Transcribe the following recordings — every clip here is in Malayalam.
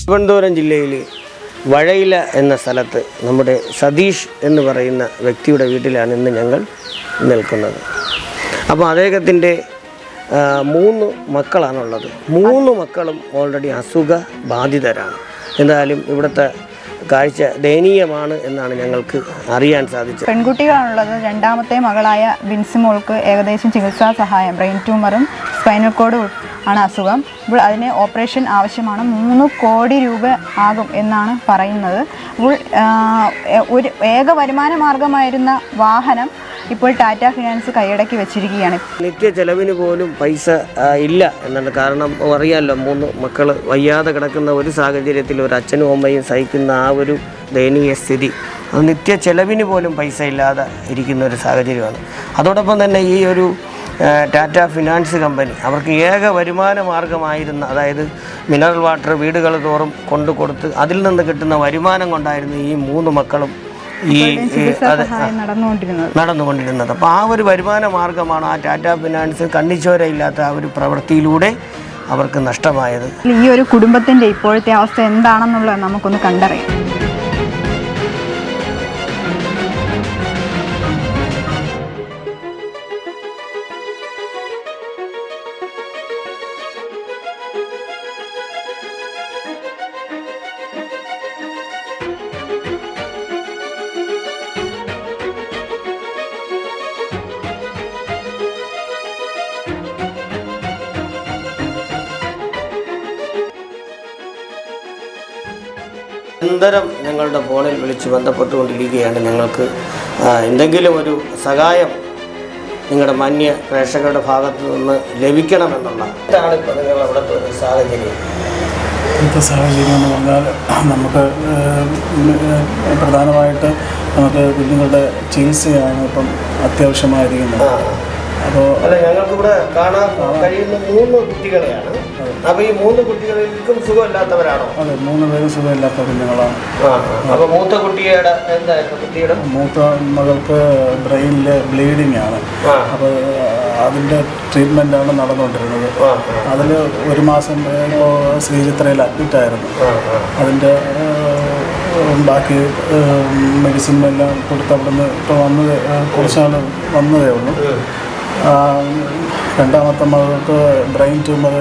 തിരുവനന്തപുരം ജില്ലയിൽ വഴയില എന്ന സ്ഥലത്ത് നമ്മുടെ സതീഷ് എന്ന് പറയുന്ന വ്യക്തിയുടെ വീട്ടിലാണ് ഇന്ന് ഞങ്ങൾ നിൽക്കുന്നത്. അപ്പോൾ അദ്ദേഹത്തിൻ്റെ 3 മക്കളാണുള്ളത്. 3 മക്കളും ഓൾറെഡി അസുഖബാധിതരാണ്. എന്തായാലും ഇവിടുത്തെ കാഴ്ച ദയനീയമാണ് എന്നാണ് ഞങ്ങൾക്ക് അറിയാൻ സാധിച്ചത്. പെൺകുട്ടികളാണുള്ളത്. രണ്ടാമത്തെ മകളായ ബിൻസിമോൾക്ക് ഏകദേശം ചികിത്സാ സഹായം, ബ്രെയിൻ ട്യൂമറും സ്പൈനൽ കോഡും ആണ് അസുഖം. ഇപ്പോൾ അതിന് ഓപ്പറേഷൻ ആവശ്യമാണ്. 3 കോടി രൂപ ആകും എന്നാണ് പറയുന്നത്. അപ്പോൾ ഒരു ഏക വരുമാന മാർഗമായിരുന്ന വാഹനം ഇപ്പോൾ ടാറ്റ ഫിനാൻസ് കൈയടക്കി വെച്ചിരിക്കുകയാണ്. നിത്യ ചെലവിന് പോലും പൈസ ഇല്ല എന്നാണ്. കാരണം അറിയാമല്ലോ, 3 മക്കൾ വയ്യാതെ കിടക്കുന്ന ഒരു സാഹചര്യത്തിൽ ഒരു അച്ഛനും അമ്മയും സഹിക്കുന്ന ആ ഒരു ദയനീയ സ്ഥിതി, അത് നിത്യ ചെലവിന് പോലും പൈസ ഇല്ലാതെ ഇരിക്കുന്ന ഒരു സാഹചര്യമാണ്. അതോടൊപ്പം തന്നെ ഈ ഒരു ടാറ്റ ഫിനാൻസ് കമ്പനി അവർക്ക് ഏക വരുമാന മാർഗമായിരുന്ന, അതായത് മിനറൽ വാട്ടർ വീടുകൾ തോറും കൊടുത്ത് അതിൽ നിന്ന് കിട്ടുന്ന വരുമാനം കൊണ്ടായിരുന്നു ഈ 3 മക്കളും നടന്നുകൊണ്ടിരുന്നത്. അപ്പോൾ ആ ഒരു വരുമാന മാർഗമാണ് ആ ടാറ്റ ഫിനാൻസ് കണ്ണിച്ചോരയില്ലാത്ത ആ ഒരു പ്രവൃത്തിയിലൂടെ അവർക്ക് നഷ്ടമായത്. ഈ ഒരു കുടുംബത്തിൻ്റെ ഇപ്പോഴത്തെ അവസ്ഥ എന്താണെന്നുള്ളത് നമുക്കൊന്ന് കണ്ടറിയാം. നിരന്തരം ഞങ്ങളുടെ ഫോണിൽ വിളിച്ച് ബന്ധപ്പെട്ടുകൊണ്ടിരിക്കുകയാണ്. ഞങ്ങൾക്ക് എന്തെങ്കിലും ഒരു സഹായം നിങ്ങളുടെ മാന്യ പ്രേക്ഷകരുടെ ഭാഗത്ത് നിന്ന് ലഭിക്കണമെന്നുള്ള. ഇതാണ് ഇപ്പോൾ നിങ്ങൾ അവിടുത്തെ ഒരു സാഹചര്യം. ഇപ്പോഴത്തെ സാഹചര്യം എന്ന് പറഞ്ഞാൽ നമുക്ക് പ്രധാനമായിട്ട് നമുക്ക് കുഞ്ഞുങ്ങളുടെ ചികിത്സയാണ് ഇപ്പം അത്യാവശ്യമായിരിക്കുന്നത്. അപ്പോൾ ഞങ്ങൾക്കിവിടെ കാണാൻ കഴിയുന്ന 3 കുട്ടികളെയാണ്. അപ്പോൾ ഈ 3 കുട്ടികളിലും സുഖമില്ലാത്തവരാണോ? അതെ, 3 പേരും സുഖമില്ലാത്ത കുഞ്ഞുങ്ങളാണ്. അപ്പോൾ മൂത്ത കുട്ടിയുടെ എന്തായിരുന്നു? കുട്ടിയുടെ മൂത്ത മകൾക്ക് ബ്രെയിനിൽ ബ്ലീഡിങ് ആണ്. അപ്പോൾ അതിൻ്റെ ട്രീറ്റ്മെൻറ്റാണ് നടന്നുകൊണ്ടിരുന്നത്. അതിൽ 1 മാസം ഇപ്പോൾ ശ്രീചിത്രയിൽ അഡ്മിറ്റായിരുന്നു. അതിൻ്റെ ബാക്കി മെഡിസിൻ എല്ലാം കൊടുത്ത് അവിടുന്ന് ഇപ്പോൾ കുറച്ചാൾ വന്നതേ ഉള്ളൂ. രണ്ടാമത്തെ മകൾക്ക് ബ്രെയിൻ ട്യൂമർ,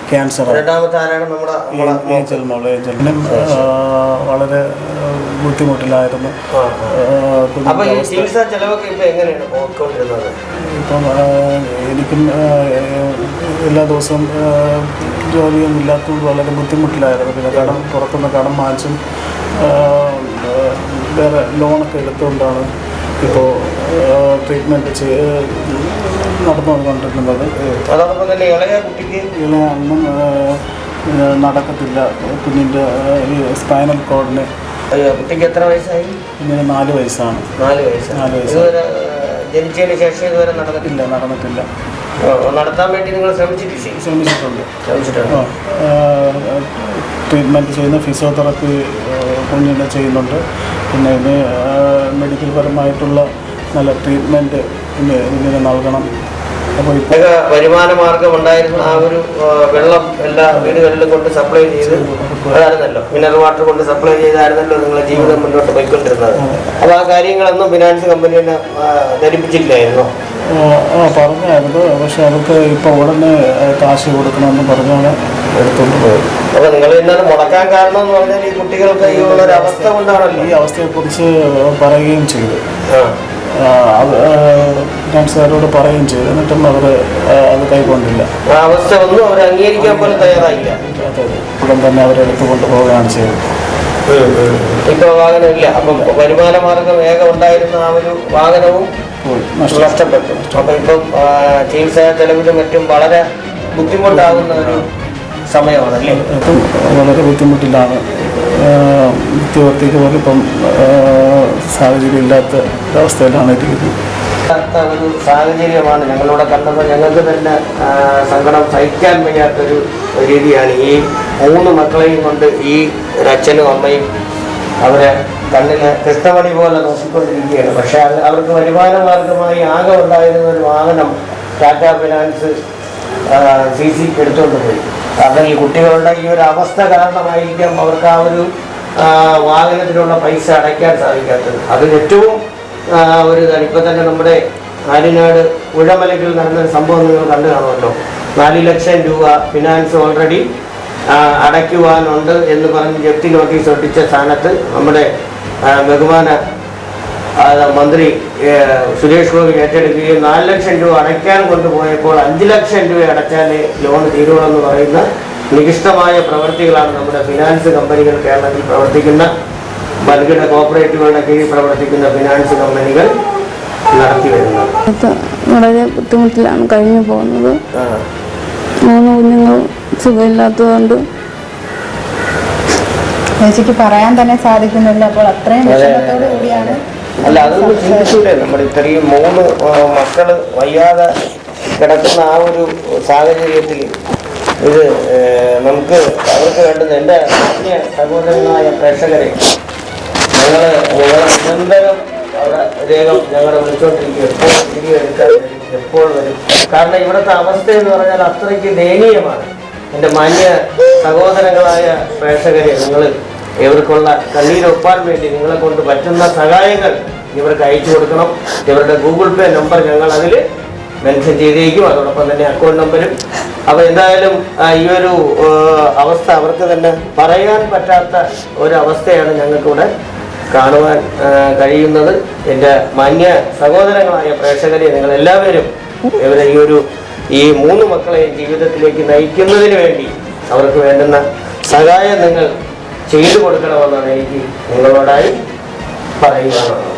ക്യാൻസർ. ഏഞ്ചൽ വളരെ ബുദ്ധിമുട്ടിലായിരുന്നു. ഇപ്പം എനിക്കും എല്ലാ ദിവസവും ജോലിയൊന്നും ഇല്ലാത്തതുകൊണ്ട് വളരെ ബുദ്ധിമുട്ടിലായിരുന്നു. പിന്നെ പുറത്തുനിന്ന് കടം വാങ്ങിച്ചും വേറെ ലോണൊക്കെ എടുത്തുകൊണ്ടാണ് ഇപ്പോൾ ട്രീറ്റ്മെൻറ്റ് നടന്നുകൊണ്ടിരിക്കുന്നത്. അതോടൊപ്പം തന്നെ ഇളയ ഒന്നും നടക്കത്തില്ല. കുഞ്ഞിൻ്റെ ഈ സ്പൈനൽ കോഡിന്. കുട്ടിക്ക് എത്ര വയസ്സായി? കുഞ്ഞിന് 4 വയസ്സാണ്. 4 വയസ്സ്. ജനിച്ചതിന് ശേഷം ഇതുവരെ നടന്നിട്ടില്ല. നടത്താൻ വേണ്ടി നിങ്ങൾ ശ്രമിച്ചിട്ടുണ്ട്. ട്രീറ്റ്മെൻറ്റ് ചെയ്യുന്ന ഫിസിയോതെറാപ്പി കുഞ്ഞിനെ ചെയ്യുന്നുണ്ട്. പിന്നെ ഇതിന് മെഡിക്കൽ പരമായിട്ടുള്ള നല്ല ട്രീറ്റ്മെൻറ്റ് ഇതിന് നൽകണം. അപ്പോൾ ഇപ്പോൾ വരുമാന മാർഗം ഉണ്ടായിരുന്ന ആ ഒരു വെള്ളം എല്ലാ വീടുകളിലും കൊണ്ട് സപ്ലൈ ചെയ്തായിരുന്നല്ലോ, മിനറൽ വാട്ടർ കൊണ്ട് സപ്ലൈ ചെയ്തായിരുന്നല്ലോ നിങ്ങളെ ജീവിതം മുന്നോട്ട് പോയിക്കൊണ്ടിരുന്നത്. അപ്പോൾ ആ കാര്യങ്ങളൊന്നും ഫിനാൻസ് കമ്പനി തന്നെ ധരിപ്പിച്ചില്ലായിരുന്നോ? പറഞ്ഞായിരുന്നു. പക്ഷെ അവർക്ക് ഇപ്പോൾ ഉടനെ കാശ് കൊടുക്കണമെന്ന് പറഞ്ഞാണ് എടുത്തുകൊണ്ട് പോയത്. അപ്പോൾ നിങ്ങൾ ഇന്നത് മുടക്കാൻ കാരണം എന്ന് പറഞ്ഞാൽ ഈ കുട്ടികൾക്ക് ഈ ഉള്ളൊരു അവസ്ഥ കൊണ്ടാണല്ലോ. ഈ അവസ്ഥയെക്കുറിച്ച് പറയുകയും ചെയ്തു, ഫിനാൻസുകാരോട് പറയുകയും ചെയ്തു. എന്നിട്ടും അവർ അത് കൈക്കൊണ്ടില്ല. ആ അവസ്ഥ ഒന്നും അവർ അംഗീകരിക്കാൻ പോലും തയ്യാറായില്ല. ഉടൻ തന്നെ അവരെടുത്തുകൊണ്ട് പോവുകയാണ് ചെയ്തത്. ഇപ്പോൾ വാഹനമില്ല. അപ്പം വരുമാന മാർഗം ഏകം ഉണ്ടായിരുന്ന ആ ഒരു വാഹനവും നഷ്ടപ്പെട്ടു. അപ്പം ഇപ്പം ചികിത്സാ ചെലവിലും മറ്റും വളരെ ബുദ്ധിമുട്ടാകുന്ന ഒരു സമയമാണല്ലേ? ഇപ്പം വളരെ ബുദ്ധിമുട്ടിലാണ്. നിത്യവർത്തിക്ക് പോലും ഇപ്പം സാഹചര്യം ഇല്ലാത്ത അവസ്ഥയിലാണ് ഇരിക്കുന്നത്. ഒരു സാഹചര്യമാണ് ഞങ്ങളിവിടെ കണ്ടപ്പോൾ ഞങ്ങൾക്ക് തന്നെ സങ്കടം സഹിക്കാൻ വയ്യാത്തൊരു രീതിയാണ്. ഈ 3 മക്കളെയും കൊണ്ട് ഈ ഒരച്ഛനും അമ്മയും അവരെ കണ്ണിന് കൃഷ്ണമണി പോലെ നോക്കിക്കൊണ്ടിരിക്കുകയാണ്. പക്ഷേ അവർക്ക് വരുമാന മാർഗമായി ആകെ ഉണ്ടായിരുന്ന ഒരു വാഹനം ടാറ്റ ഫിനാൻസ് CC എടുത്തുകൊണ്ട് പോയി. കാരണം ഈ കുട്ടികളുടെ ഈ ഒരു അവസ്ഥ കാരണമായിരിക്കാം അവർക്ക് ആ ഒരു വാഹനത്തിനുള്ള പൈസ അടയ്ക്കാൻ സാധിക്കാത്തത്. അതിൽ ഏറ്റവും ഒരു ഇതാണ്. ഇപ്പം തന്നെ നമ്മുടെ ആര്യനാട് ഉഴമലയ്ക്കിൽ നടന്നൊരു സംഭവം നിങ്ങൾ കണ്ടു കാണുമല്ലോ. 4 ലക്ഷം രൂപ ഫിനാൻസ് ഓൾറെഡി അടയ്ക്കുവാനുണ്ട് എന്ന് പറഞ്ഞ് ജപ്തി നോട്ടീസ് ഒട്ടിച്ച സ്ഥാനത്ത് നമ്മുടെ ബഹുമാന മന്ത്രി സുരേഷ് ഗോപി ഏറ്റെടുക്കുകയും 4 ലക്ഷം രൂപ അടയ്ക്കാൻ കൊണ്ടുപോയപ്പോൾ 5 ലക്ഷം രൂപ അടച്ചാലേ ലോൺ തീരുവെന്ന് പറയുന്ന നികിഷ്ടമായ പ്രവൃത്തികളാണ് നമ്മുടെ ഫിനാൻസ് കമ്പനികൾ, കേരളത്തിൽ പ്രവർത്തിക്കുന്ന വൻകിട കോർപ്പറേറ്റുകളുടെ കീഴിൽ പ്രവർത്തിക്കുന്ന ഫിനാൻസ് കമ്പനികൾ നടത്തി വരുന്നത്. വളരെ ബുദ്ധിമുട്ടിലാണ് കഴിഞ്ഞു പോകുന്നത്. 3 കുഞ്ഞുങ്ങൾ സുഖമില്ലാത്തതുകൊണ്ട് ചേച്ചിക്ക് പറയാൻ തന്നെ സാധിക്കുന്നില്ല. അപ്പോൾ അത്രയും വിഷമത്തോടു കൂടിയാണ്. അല്ല, അതൊന്നും ചിന്തിച്ചൂടെ? നമ്മുടെ ഇത്രയും 3 മക്കള് വയ്യാതെ കിടക്കുന്ന ആ ഒരു സാഹചര്യത്തിൽ ഇത് നമുക്ക് അവർക്ക് വേണ്ടുന്ന എൻ്റെ അന്യ സഹോദരങ്ങളായ പ്രേക്ഷകരെ ഞങ്ങളെ നിരന്തരം അവിടെ അദ്ദേഹം ഞങ്ങളെ വിളിച്ചുകൊണ്ടിരിക്കും. എപ്പോൾ വീഡിയോ എടുക്കാൻ വരും, എപ്പോൾ വരും. കാരണം ഇവിടുത്തെ അവസ്ഥ എന്ന് പറഞ്ഞാൽ അത്രയ്ക്ക് ദയനീയമാണ്. എൻ്റെ മാന്യ സഹോദരങ്ങളായ പ്രേക്ഷകരെ, നിങ്ങൾ ഇവർക്കുള്ള കണ്ണീരൊപ്പാൻ വേണ്ടി നിങ്ങളെ കൊണ്ട് പറ്റുന്ന സഹായങ്ങൾ ഇവർക്ക് അയച്ചു കൊടുക്കണം. ഇവരുടെ ഗൂഗിൾ പേ നമ്പർ ഞങ്ങൾ അതിൽ മെൻഷൻ ചെയ്തേക്കും, അതോടൊപ്പം തന്നെ അക്കൗണ്ട് നമ്പരും. അപ്പോൾ എന്തായാലും ഈ ഒരു അവസ്ഥ അവർക്ക് തന്നെ പറയാൻ പറ്റാത്ത ഒരവസ്ഥയാണ് ഞങ്ങൾക്കിവിടെ കാണുവാൻ കഴിയുന്നത്. എൻ്റെ മാന്യ സഹോദരങ്ങളായ പ്രേക്ഷകരെ, നിങ്ങളെല്ലാവരും ഇവരെ ഈ 3 മക്കളെയും ജീവിതത്തിലേക്ക് നയിക്കുന്നതിന് വേണ്ടി അവർക്ക് വേണ്ടുന്ന സഹായം നിങ്ങൾ ചെയ്തു കൊടുക്കണമെന്നാണ് എനിക്ക് നിങ്ങളോടായി പറയുവാനുള്ളത്.